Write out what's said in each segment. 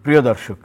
প্রিয় দর্শক,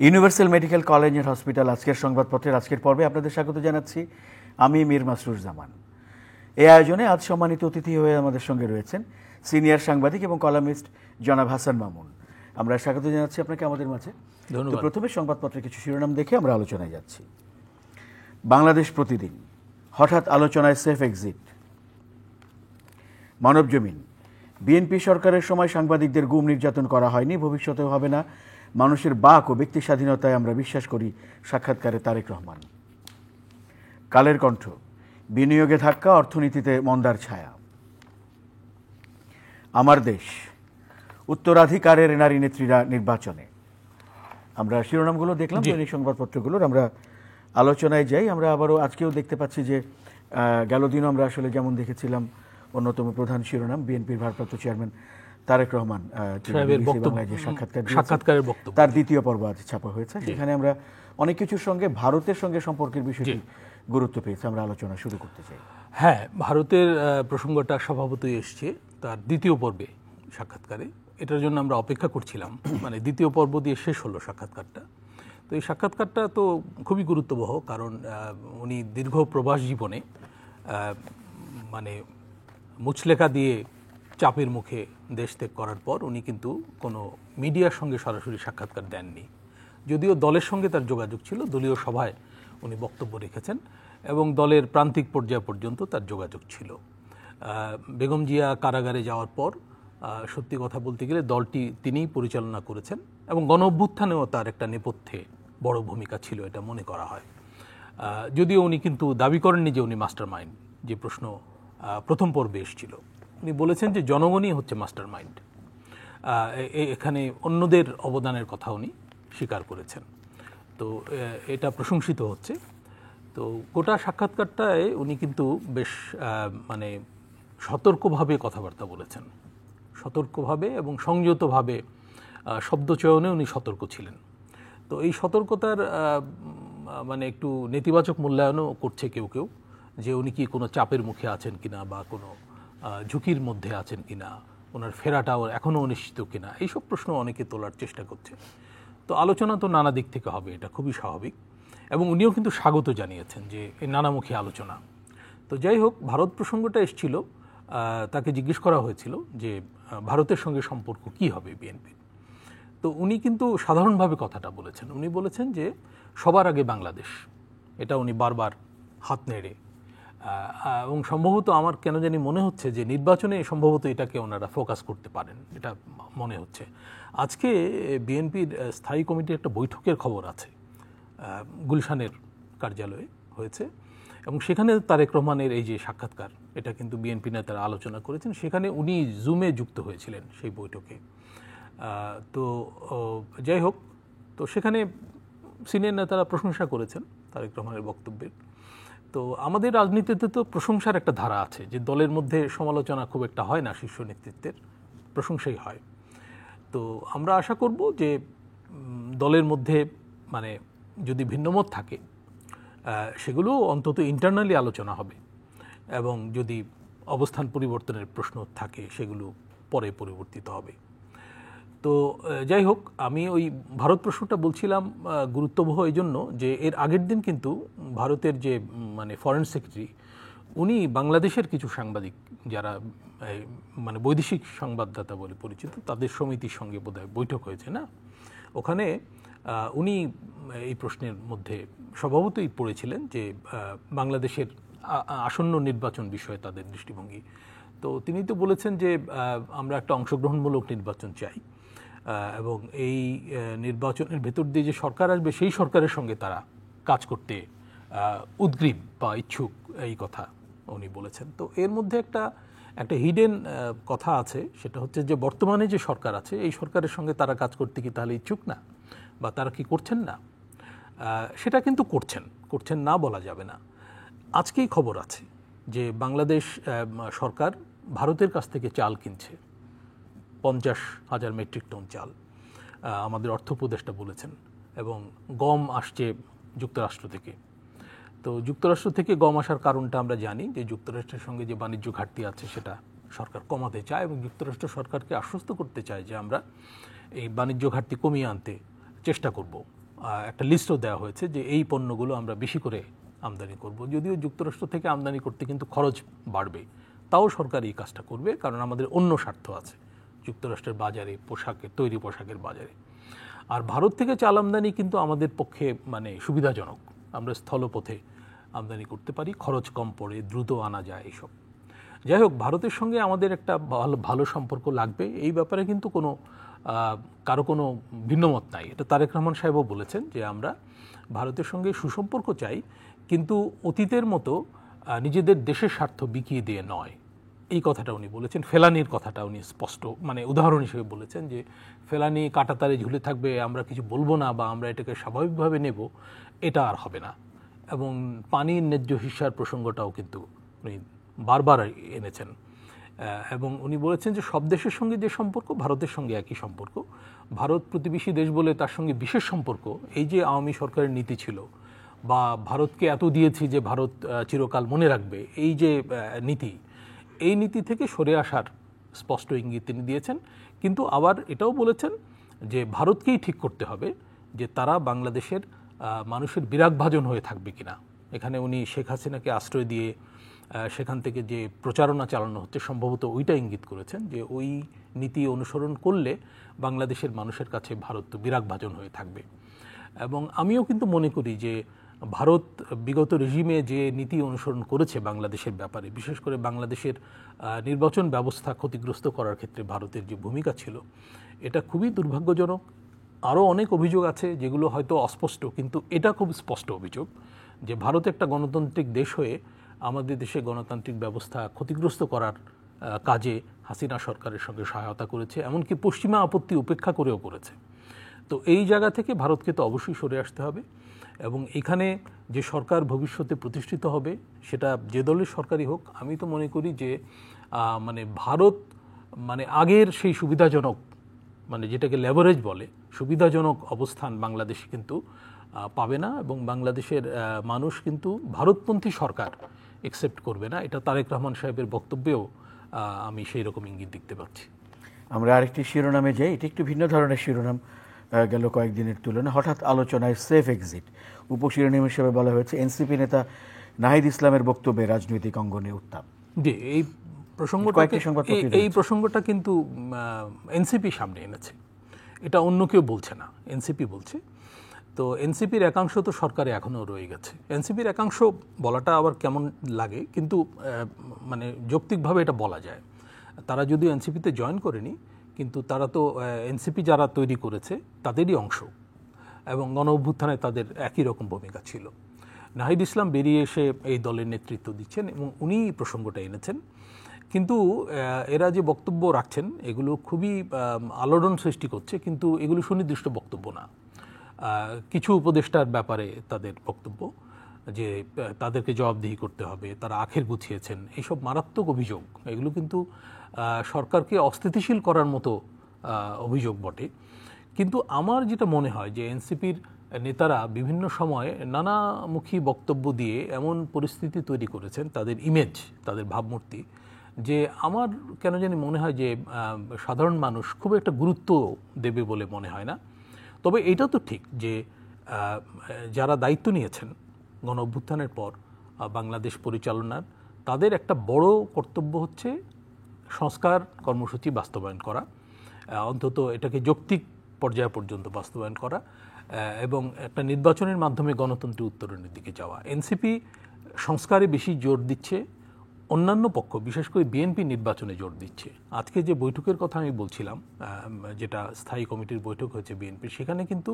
universal medical college and hospital আজকের সংবাদপত্রের আজকের পর্বে আপনাদের স্বাগত জানাচ্ছি। আমি মীর মাসরুর জামান। এই আয়োজনে আজ সম্মানিত অতিথি হয়ে আমাদের সঙ্গে রয়েছেন সিনিয়র সাংবাদিক এবং কলামিস্ট জনাব হাসান মামুন। আমরা স্বাগত জানাচ্ছি আপনাকে আমাদের মাঝে। তো প্রথমে সংবাদপত্রের কিছু শিরোনাম দেখে আমরা আলোচনায় যাচ্ছি। বাংলাদেশ প্রতিদিন, হঠাৎ আলোচনায় সেফ এক্সিট। মানবজমিন, বিএনপি সরকারের সময় সাংবাদিকদের গুম নির্যাতন করা হয়নি, ভবিষ্যতেও হবে না। মানুষের বাক ও ব্যক্তি স্বাধীনতায় আমরা বিশ্বাস করি, সাক্ষাৎকারে তারেক রহমান। কালের কণ্ঠ, বিনিয়োগে ধাক্কা, অর্থনীতিতে মন্দার ছায়া। আমার দেশ, উত্তরাধিকারের নারী নেত্রীরা নির্বাচনে। আমরা শিরোনামগুলো দেখলাম, দৈনিক সংবাদপত্রগুলোর আমরা আলোচনায় যাই। আমরা আবারও আজকেও দেখতে পাচ্ছি যে গেল দিনও আমরা আসলে যেমন দেখেছিলাম অন্যতম প্রধান শিরোনাম বিএনপির ভারপ্রাপ্ত চেয়ারম্যান তারেক রহমান সাক্ষাৎকারের বক্তব্য, তার দ্বিতীয় পর্ব আজ ছাপা হয়েছে। সেখানে আমরা অনেক কিছুর সঙ্গে ভারতের সঙ্গে সম্পর্কের বিষয়টি গুরুত্ব পেয়েছে, আমরা আলোচনা শুরু করতে চাই। হ্যাঁ, ভারতের প্রসঙ্গটা স্বভাবতই এসছে তার দ্বিতীয় পর্বে সাক্ষাৎকারে। এটার জন্য আমরা অপেক্ষা করছিলাম, মানে দ্বিতীয় পর্ব দিয়ে শেষ হলো সাক্ষাৎকারটা। তো এই সাক্ষাৎকারটা তো খুবই গুরুত্ববহ, কারণ উনি দীর্ঘ প্রবাস জীবনে মানে মুচলেখা দিয়ে চাপের মুখে দেশ ত্যাগ করার পর উনি কিন্তু কোনো মিডিয়ার সঙ্গে সরাসরি সাক্ষাৎকার দেননি। যদিও দলের সঙ্গে তার যোগাযোগ ছিল, দলীয় সভায় উনি বক্তব্য রেখেছেন এবং দলের প্রান্তিক পর্যায় পর্যন্ত তার যোগাযোগ ছিল। বেগম জিয়া কারাগারে যাওয়ার পর সত্যি কথা বলতে গেলে দলটি তিনিই পরিচালনা করেছেন এবং গণ অভ্যুত্থানেও তার একটা নেপথ্যে বড় ভূমিকা ছিল, এটা মনে করা হয়। যদিও উনি কিন্তু দাবি করেননি যে উনি মাস্টার মাইন্ড, যে প্রশ্ন প্রথম পর্বে এসেছিল। উনি বলেছেন যে জনগণই হচ্ছে মাস্টার মাইন্ড। এখানে অন্যদের অবদানের কথা উনি স্বীকার করেছেন। তো এটা প্রশংসিত হচ্ছে। তো গোটা সাক্ষাৎকারটায় উনি কিন্তু বেশ মানে সতর্কভাবে কথাবার্তা বলেছেন, সতর্কভাবে এবং সংযতভাবে শব্দচয়নে উনি সতর্ক ছিলেন। তো এই সতর্কতার মানে একটু নেতিবাচক মূল্যায়নও করছে কেউ কেউ, যে উনি কি কোনো চাপের মুখে আছেন কিনা বা কোনো ঝুঁকির মধ্যে আছেন কিনা, ওনার ফেরাটাও এখনও অনিশ্চিত কিনা, এইসব প্রশ্ন অনেকে তোলার চেষ্টা করছে। তো আলোচনা তো নানা দিক থেকে হবে, এটা খুবই স্বাভাবিক, এবং উনিও কিন্তু স্বাগত জানিয়েছেন যে এই নানামুখী আলোচনা। তো যাই হোক, ভারত প্রসঙ্গটা এসেছিল, তাকে জিজ্ঞেস করা হয়েছিল যে ভারতের সঙ্গে সম্পর্ক কি হবে বিএনপির। তো উনি কিন্তু সাধারণভাবে কথাটা বলেছেন। উনি বলেছেন যে সবার আগে বাংলাদেশ, এটা উনি বারবার হাত নেড়ে, এবং সম্ভবত আমার কেন জানি মনে হচ্ছে যে নির্বাচনে সম্ভবত এটাকে ওনারা ফোকাস করতে পারেন, এটা মনে হচ্ছে। আজকে বিএনপির স্থায়ী কমিটির একটা বৈঠকের খবর আছে, গুলশানের কার্যালয়ে হয়েছে, এবং সেখানে তারেক রহমানের এই যে সাক্ষাৎকার, এটা কিন্তু বিএনপি নেতারা আলোচনা করেছেন। সেখানে উনি জুমে যুক্ত হয়েছিলেন সেই বৈঠকে। তো যাই হোক, তো সেখানে সিনিয়র নেতারা প্রশংসা করেছেন তারেক রহমানের বক্তব্যের। তো আমাদের রাজনীতিতে তো প্রশংসার একটা ধারা আছে, যে দলের মধ্যে সমালোচনা খুব একটা হয় না, শীর্ষ নেতৃত্বের প্রশংসাই হয়। তো আমরা আশা করব যে দলের মধ্যে মানে যদি ভিন্নমত থাকে সেগুলো অন্তত ইন্টারনালি আলোচনা হবে, এবং যদি অবস্থান পরিবর্তনের প্রশ্ন থাকে সেগুলো পরে পরিবর্তিত হবে। তো যাই হোক, আমি ওই ভারত প্রশ্নটা বলছিলাম গুরুত্ববহ এই জন্য যে এর আগের দিন কিন্তু ভারতের যে মানে ফরেন সেক্রেটারি, উনি বাংলাদেশের কিছু সাংবাদিক যারা মানে বৈদেশিক সংবাদদাতা বলে পরিচিত, তাদের সমিতির সঙ্গে বোধহয় বৈঠক হয়েছে না, ওখানে উনি এই প্রশ্নের মধ্যে স্বভাবতই পড়েছিলেন যে বাংলাদেশের আসন্ন নির্বাচন বিষয়ে তাদের দৃষ্টিভঙ্গি। তো তিনি তো বলেছেন যে আমরা একটা অংশগ্রহণমূলক নির্বাচন চাই, এবং এই নির্বাচনের ভেতর দিয়ে যে সরকার আসবে সেই সরকারের সঙ্গে তারা কাজ করতে উদ্গ্রীব বা ইচ্ছুক, এই কথা উনি বলেছেন। তো এর মধ্যে একটা হিডেন কথা আছে, সেটা হচ্ছে যে বর্তমানে যে সরকার আছে এই সরকারের সঙ্গে তারা কাজ করতে কি তাহলে ইচ্ছুক না, বা তারা কি করছেন না? সেটা কিন্তু করছেন না বলা যাবে না। আজকেই খবর আছে যে বাংলাদেশ সরকার ভারতের কাছ থেকে চাল কিনছে, 50,000 মেট্রিক টন চাল, আমাদের অর্থ উপদেষ্টা বলেছেন, এবং গম আসছে যুক্তরাষ্ট্র থেকে। তো যুক্তরাষ্ট্র থেকে গম আসার কারণটা আমরা জানি, যে যুক্তরাষ্ট্রের সঙ্গে যে বাণিজ্য ঘাটতি আছে সেটা সরকার কমাতে চায়, এবং যুক্তরাষ্ট্র সরকারকে আশ্বস্ত করতে চায় যে আমরা এই বাণিজ্য ঘাটতি কমিয়ে আনতে চেষ্টা করব। একটা লিস্টও দেওয়া হয়েছে যে এই পণ্যগুলো আমরা বেশি করে আমদানি করব। যদিও যুক্তরাষ্ট্র থেকে আমদানি করতে কিন্তু খরচ বাড়বে, তাও সরকার এই কাজটা করবে, কারণ আমাদের অন্য স্বার্থ আছে যুক্তরাষ্ট্রের বাজারে, তৈরি পোশাকের বাজারে। আর ভারত থেকে চাল আমদানি কিন্তু আমাদের পক্ষে মানে সুবিধাজনক, আমরা স্থলপথে আমদানি করতে পারি, খরচ কম পড়ে, দ্রুত আনা যায় এইসব। যাই হোক, ভারতের সঙ্গে আমাদের একটা ভালো সম্পর্ক লাগবে, এই ব্যাপারে কিন্তু কারো কোনো ভিন্নমত নাই। এটা তারেক রহমান সাহেবও বলেছেন যে আমরা ভারতের সঙ্গে সুসম্পর্ক চাই, কিন্তু অতীতের মতো নিজেদের দেশের স্বার্থ বিকিয়ে দিয়ে নয়। এই কথাটা উনি বলেছেন। ফেলানির কথাটা উনি স্পষ্ট মানে উদাহরণ হিসেবে বলেছেন যে ফেলানি কাঁটাতারে ঝুলে থাকবে, আমরা কিছু বলবো না বা আমরা এটাকে স্বাভাবিকভাবে নেব, এটা আর হবে না। এবং পানির ন্যায্য হিস্যার প্রসঙ্গটাও কিন্তু উনি বারবার এনেছেন। এবং উনি বলেছেন যে সব দেশের সঙ্গে যে সম্পর্ক, ভারতের সঙ্গে একই সম্পর্ক। ভারত প্রতিবেশী দেশ বলে তার সঙ্গে বিশেষ সম্পর্ক, এই যে আওয়ামী সরকারের নীতি ছিল, বা ভারতকে এত দিয়েছি যে ভারত চিরকাল মনে রাখবে, এই যে নীতি, এই নীতি থেকে সরে আসার স্পষ্ট ইঙ্গিত তিনি দিয়েছেন। কিন্তু আবার এটাও বলেছেন যে ভারতকেই ঠিক করতে হবে যে তারা বাংলাদেশের মানুষের বিরাগভাজন হয়ে থাকবে কিনা। এখানে উনি শেখ হাসিনাকে আশ্রয় দিয়ে সেখান থেকে যে প্রচারণা চালানো হচ্ছে, সম্ভবত ওইটা ইঙ্গিত করেছেন যে ওই নীতি অনুসরণ করলে বাংলাদেশের মানুষের কাছে ভারত তো বিরাগভাজন হয়ে থাকবে। এবং আমিও কিন্তু মনে করি যে ভারত বিগত রেজিমে যে নীতি অনুসরণ করেছে বাংলাদেশের ব্যাপারে, বিশেষ করে বাংলাদেশের নির্বাচন ব্যবস্থা ক্ষতিগ্রস্ত করার ক্ষেত্রে ভারতের যে ভূমিকা ছিল, এটা খুবই দুর্ভাগ্যজনক। আরও অনেক অভিযোগ আছে যেগুলো হয়তো অস্পষ্ট, কিন্তু এটা খুব স্পষ্ট অভিযোগ যে ভারত একটা গণতান্ত্রিক দেশ হয়ে আমাদের দেশে গণতান্ত্রিক ব্যবস্থা ক্ষতিগ্রস্ত করার কাজে হাসিনা সরকারের সঙ্গে সহায়তা করেছে, এমনকি পশ্চিমা আপত্তি উপেক্ষা করেও করেছে। তো এই জায়গা থেকে ভারতকে তো অবশ্যই সরে আসতে হবে। এবং এখানে যে সরকার ভবিষ্যতে প্রতিষ্ঠিত হবে, সেটা যে দলের সরকারই হোক, আমি তো মনে করি যে মানে ভারত মানে আগের সেই সুবিধাজনক, মানে যেটাকে লেভারেজ বলে, সুবিধাজনক অবস্থান বাংলাদেশ কিন্তু পাবে না। এবং বাংলাদেশের মানুষ কিন্তু ভারতপন্থী সরকার একসেপ্ট করবে না। এটা তারেক রহমান সাহেবের বক্তব্যেও আমি সেই রকম ইঙ্গিত দেখতে পাচ্ছি। আমরা আরেকটি শিরোনামে যাই। এটি একটু ভিন্ন ধরনের শিরোনাম। গেল কয়েকদিনের তুলনায় হঠাৎ আলোচনায় সেফ এক্সিট উপশিরোনাম হিসেবে বলা হয়েছে। এনসিপি নেতা নাহিদ ইসলামের বক্তব্যে রাজনৈতিক অঙ্গনে উত্তাপ। জি, এই প্রসঙ্গটা কিন্তু এনসিপি সামনে এনেছে, এটা অন্য কেউ বলছে না, এনসিপি বলছে। তো এনসিপির একাংশ তো সরকারে এখনও রয়ে গেছে। এনসিপির একাংশ বলাটা আবার কেমন লাগে, কিন্তু মানে যৌক্তিকভাবে এটা বলা যায়। তারা যদিও এনসিপিতে জয়েন করেনি, কিন্তু তারা তো এনসিপি যারা তৈরি করেছে তাদেরই অংশ, এবং গণ অভ্যুত্থানে তাদের একই রকম ভূমিকা ছিল। নাহিদ ইসলাম বেরিয়ে এসে এই দলের নেতৃত্ব দিচ্ছেন এবং উনি প্রসঙ্গটা এনেছেন। কিন্তু এরা যে বক্তব্য রাখছেন এগুলো খুবই আলোড়ন সৃষ্টি করছে, কিন্তু এগুলো সুনির্দিষ্ট বক্তব্য না। কিছু উপদেষ্টার ব্যাপারে তাদের বক্তব্য যে তাদেরকে জবাবদিহি করতে হবে, তারা আখের গুছিয়েছেন, এইসব মারাত্মক অভিযোগ। এগুলো কিন্তু সরকারকে অস্থিতিশীল করার মতো অভিযোগ বটে। কিন্তু আমার যেটা মনে হয় যে এনসিপির নেতারা বিভিন্ন সময়ে নানামুখী বক্তব্য দিয়ে এমন পরিস্থিতি তৈরি করেছেন, তাদের ইমেজ, তাদের ভাবমূর্তি, যে আমার কেন জানি মনে হয় যে সাধারণ মানুষ খুব একটা গুরুত্ব দেবে বলে মনে হয় না। তবে এটা তো ঠিক যে যারা দায়িত্ব নিয়েছেন গণ অভ্যুত্থানের পর বাংলাদেশ পরিচালনার, তাদের একটা বড় কর্তব্য হচ্ছে সংস্কার কর্মসূচি বাস্তবায়ন করা, অন্তত এটাকে যৌক্তিক পর্যায় পর্যন্ত বাস্তবায়ন করা, এবং একটা নির্বাচনের মাধ্যমে গণতন্ত্রের উত্তরণের দিকে যাওয়া। এনসিপি সংস্কারে বেশি জোর দিচ্ছে, অন্যান্য পক্ষ বিশেষ করে বিএনপি নির্বাচনে জোর দিচ্ছে। আজকে যে বৈঠকের কথা আমি বলছিলাম, যেটা স্থায়ী কমিটির বৈঠক হয়েছে বিএনপির, সেখানে কিন্তু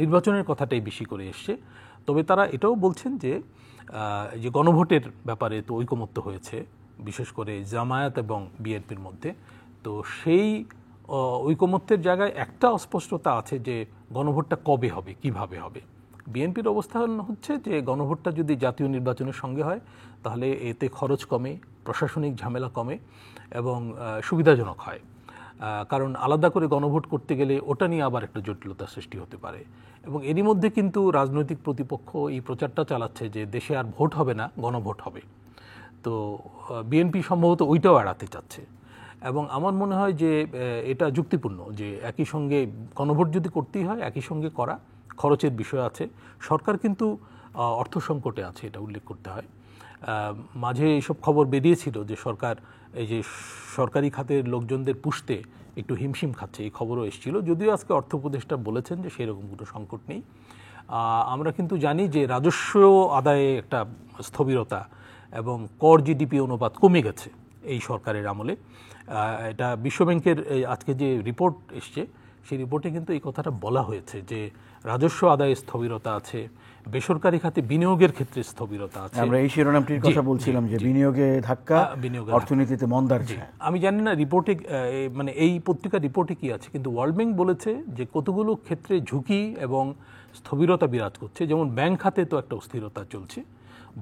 নির্বাচনের কথাটাই বেশি করে এসছে। তবে তারা এটাও বলছেন যে যে গণভোটের ব্যাপারে তো ঐকমত্য হয়েছে, বিশেষ করে জামায়াত এবং বিএনপির মধ্যে। তো সেই ঐকমত্যের জায়গায় একটা অস্পষ্টতা আছে যে গণভোটটা কবে হবে, কিভাবে হবে। বিএনপির অবস্থান হচ্ছে যে গণভোটটা যদি জাতীয় নির্বাচনের সঙ্গে হয় তাহলে এতে খরচ কমে, প্রশাসনিক ঝামেলা কমে এবং সুবিধাজনক হয়। কারণ আলাদা করে গণভোট করতে গেলে ওটা নিয়ে আবার একটা জটিলতা সৃষ্টি হতে পারে। এবং এরই মধ্যে কিন্তু রাজনৈতিক প্রতিপক্ষ এই প্রচারটা চালাচ্ছে যে দেশে আর ভোট হবে না, গণভোট হবে। তো বিএনপি সম্ভবত ওইটাও এড়াতে চাচ্ছে। এবং আমার মনে হয় যে এটা যুক্তিপূর্ণ যে একই সঙ্গে গণভোট যদি করতেই হয় একই সঙ্গে করা, খরচের বিষয় আছে। সরকার কিন্তু অর্থ সংকটে আছে, এটা উল্লেখ করতে হয়। মাঝে এইসব খবর বেরিয়েছিল যে সরকার এই যে সরকারি খাতের লোকজনদের পুষতে একটু হিমশিম খাচ্ছে, এই খবরও এসেছিল। যদিও আজকে অর্থ উপদেষ্টা বলেছেন যে সেরকম কোনো সংকট নেই। আমরা কিন্তু জানি যে রাজস্ব আদায়ে একটা স্থবিরতা এবং কর জিডিপি অনুপাত কমে গেছে এই সরকারের আমলে। এটা বিশ্বব্যাংকের আজকে যে রিপোর্ট এসছে সেই রিপোর্টে কিন্তু এই কথাটা বলা হয়েছে যে রাজস্ব আদায়ে স্থবিরতা আছে, বেসরকারি খাতে বিনিয়োগের ক্ষেত্রে স্থবিরতা আছে। আমরা এই শিরোনামটির কথা বলছিলাম যে বিনিয়োগে ধাক্কা, অর্থনীতিতে মন্দার ছায়া। আমি জানি না রিপোর্টে মানে এই পত্রিকার রিপোর্টে কি আছে, কিন্তু ওয়ার্ল্ড ব্যাংক বলেছে যে কতগুলো ক্ষেত্রে ঝুঁকি এবং স্থবিরতা বিরাজ করছে। যেমন ব্যাংক খাতে তো একটা অস্থিরতা চলছে,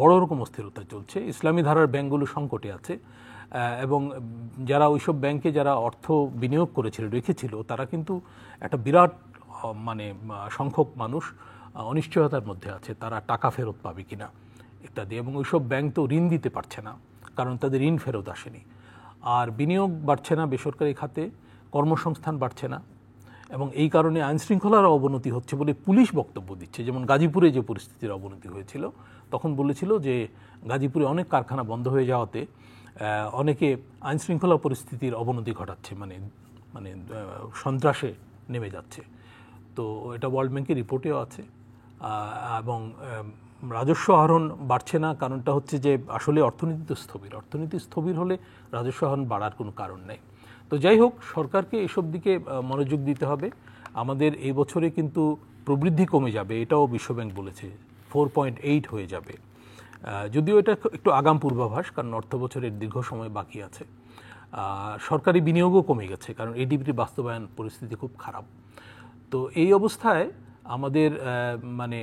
বড় রকম অস্থিরতা চলছে। ইসলামী ধারার ব্যাংকগুলো সংকটে আছে এবং যারা ওইসব ব্যাংকে যারা অর্থ বিনিয়োগ করেছিল রেখেছিল তারা কিন্তু একটা বিরাট মানে সংখ্যক মানুষ অনিশ্চয়তার মধ্যে আছে, তারা টাকা ফেরত পাবে কিনা ইত্যাদি। এবং ওইসব ব্যাংক তো ঋণ দিতে পারছে না কারণ তাদের ঋণ ফেরত আসেনি। আর বিনিয়োগ বাড়ছে না বেসরকারি খাতে, কর্মসংস্থান বাড়ছে না এবং এই কারণে আইনশৃঙ্খলার অবনতি হচ্ছে বলে পুলিশ বক্তব্য দিচ্ছে। যেমন গাজীপুরে যে পরিস্থিতির অবনতি হয়েছিল তখন বলেছিল যে গাজীপুরে অনেক কারখানা বন্ধ হয়ে যাওয়াতে অনেকে আইনশৃঙ্খলা পরিস্থিতির অবনতি ঘটাচ্ছে, মানে মানে সন্ত্রাসে নেমে যাচ্ছে। তো এটা ওয়ার্ল্ড ব্যাংকের রিপোর্টেও আছে। এবং রাজস্ব আহরণ বাড়ছে না, কারণটা হচ্ছে যে আসলে অর্থনীতি তো স্থবির। অর্থনীতি স্থবির হলে রাজস্ব আহরণ বাড়ার কোনো কারণ নেই। তো যাই হোক, সরকারকে এসব দিকে মনোযোগ দিতে হবে। আমাদের এই বছরে কিন্তু প্রবৃদ্ধি কমে যাবে, এটাও বিশ্বব্যাংক বলেছে, 4.8 হয়ে যাবে। যদিও এটা একটু আগাম পূর্বাভাস, কারণ অর্থ বছরের দীর্ঘ সময় বাকি আছে। সরকারি বিনিয়োগও কমে গেছে কারণ এডিপির বাস্তবায়ন পরিস্থিতি খুব খারাপ। তো এই অবস্থায় আমাদের মানে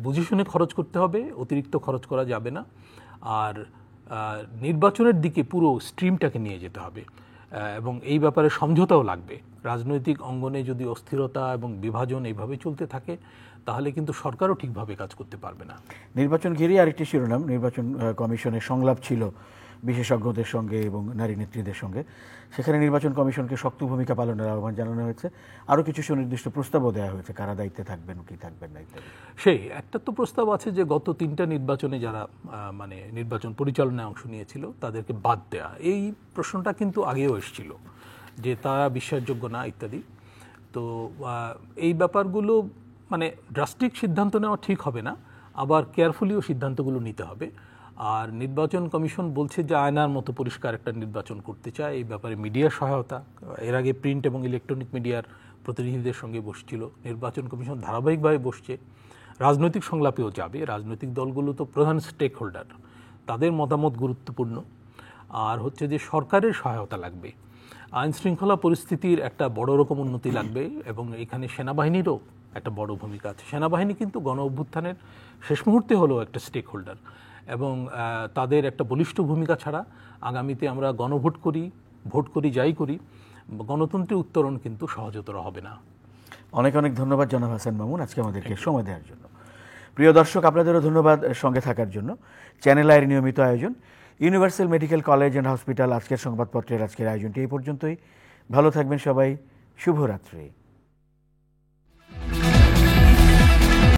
বুঝে শুনে খরচ করতে হবে, অতিরিক্ত খরচ করা যাবে না। আর নির্বাচনের দিকে পুরো স্ট্রিমটাকে নিয়ে যেতে হবে এবং এই ব্যাপারে সমঝোতাও লাগবে। রাজনৈতিক অঙ্গনে যদি অস্থিরতা এবং বিভাজন এইভাবে চলতে থাকে তাহলে কিন্তু সরকারও ঠিকভাবে কাজ করতে পারবে না। নির্বাচন ঘিরে আরেকটি শিরোনাম, নির্বাচন কমিশনের সংলাপ ছিল বিশেষজ্ঞদের সঙ্গে এবং নারী নেত্রীদের সঙ্গে। সেখানে নির্বাচন কমিশনকে শক্ত ভূমিকা পালনের আহ্বান জানানো হয়েছে। আরও কিছু সুনির্দিষ্ট প্রস্তাবও দেওয়া হয়েছে, কারা দায়িত্বে থাকবেন কি থাকবেন না ইত্যাদি। সেই একটা তো প্রস্তাব আছে যে গত 3টা নির্বাচনে যারা মানে নির্বাচন পরিচালনায় অংশ নিয়েছিল তাদেরকে বাদ দেয়া। এই প্রশ্নটা কিন্তু আগেও এসেছিল যে তারা বিশ্বাসযোগ্য না ইত্যাদি। তো এই ব্যাপারগুলো মানে ড্রাস্টিক সিদ্ধান্ত নেওয়া ঠিক হবে না, আবার কেয়ারফুলিও সিদ্ধান্তগুলো নিতে হবে। আর নির্বাচন কমিশন বলছে যে আয়নার মতো পরিষ্কার একটা নির্বাচন করতে চায়। এই ব্যাপারে মিডিয়ার সহায়তা, এর আগে প্রিন্ট এবং ইলেকট্রনিক মিডিয়ার প্রতিনিধিদের সঙ্গে বসছিল। নির্বাচন কমিশন ধারাবাহিকভাবে বসছে, রাজনৈতিক সংলাপেও যাবে। রাজনৈতিক দলগুলো তো প্রধান স্টেক হোল্ডার, তাদের মতামত গুরুত্বপূর্ণ। আর হচ্ছে যে সরকারের সহায়তা লাগবে, আইন শৃঙ্খলা পরিস্থিতির একটা বড় রকম উন্নতি লাগবে এবং এখানে সেনাবাহিনীরও একটা বড় ভূমিকা আছে। সেনাবাহিনী কিন্তু গণ অভ্যুত্থানের শেষ মুহূর্তে হলেও একটা স্টেক হোল্ডার এবং তাদের একটা বলিষ্ঠ ভূমিকা ছাড়া আগামীতে আমরা গণভোট করি, ভোট করি, যাই করি, গণতন্ত্রের উত্তরণ কিন্তু সহজতর হবে না। অনেক অনেক ধন্যবাদ জনাব হাসান মামুন আজকে আমাদেরকে সময় দেওয়ার জন্য। প্রিয় দর্শক, আপনাদেরও ধন্যবাদ সঙ্গে থাকার জন্য। চ্যানেল আইয়ের নিয়মিত আয়োজন universal medical college and hospital আজকের সংবাদপত্রের আজকের আয়োজনটি এই পর্যন্তই। ভালো থাকবেন সবাই, শুভরাত্রি।